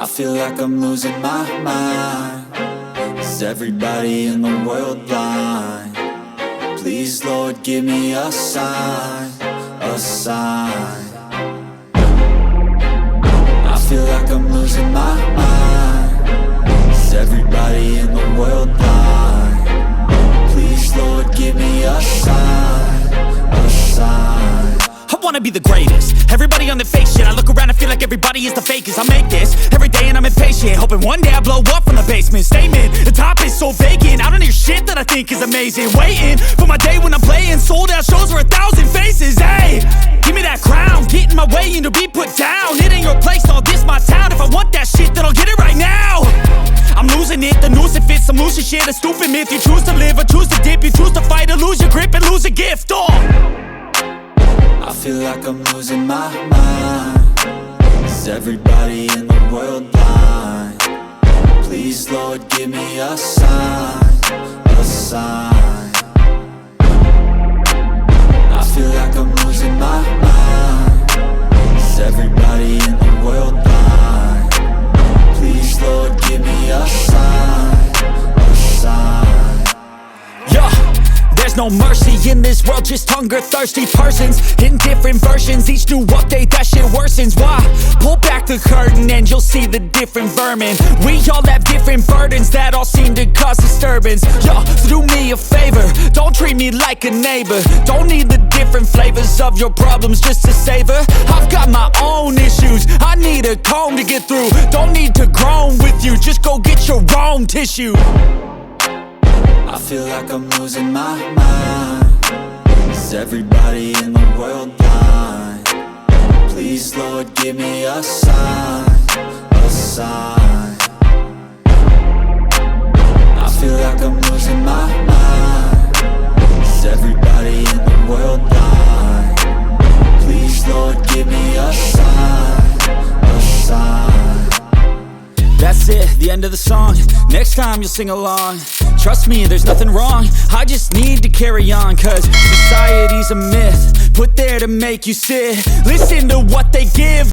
feel like I'm losing my mind. Is everybody in the world blind? Please, Lord, give me a sign, a sign. I feel like I'm losing my mind. Is everybody in the world blind? Please, Lord, give me a sign, a sign. I wanna be the greatest. Everybody on the fake shit. I look around and feel like everybody is the fakest. I make this every day and I'm impatient, hoping one day I blow up from the basement. Statement, the top is so vacant. I don't hear shit that I think is amazing. Waiting for my day when I'm playing sold out shows for 1,000 faces. Hey, give me that crown, get in my way and to be put down. It ain't your place, all this my town. If I want that shit, then I'll get it right now. I'm losing it, the noose it fits, I'm losing shit. A stupid myth, you choose to live or choose to dip. You choose to fight or lose your grip and lose a gift. I feel like I'm losing my mind. Is everybody in the world blind? Please, Lord, give me a sign, a sign. I feel like I'm losing my mind. Is everybody in the world blind? Please, Lord, give me a sign, a sign. Yeah. There's no mercy in this world, just hunger-thirsty persons in different versions. Each new update, that shit worsens. Why? Pull back the curtain and you'll see the different vermin. We all have different burdens that all seem to cause disturbance. Yo, so do me a favor, don't treat me like a neighbor. Don't need the different flavors of your problems just to savor. I've got my own issues, I need a comb to get through. Don't need to groan with you, just go get your own tissue. I feel like I'm losing my mind. Is everybody in the world blind? Please, Lord, give me a sign, a sign. I feel like I'm losing my mind. Is everybody in the world blind? Please, Lord, give me a sign, a sign. That's it, the end of the song. Next time you'll sing along. Trust me, there's nothing wrong. I just need to carry on, cause society's a myth put there to make you sit. Listen to what they give.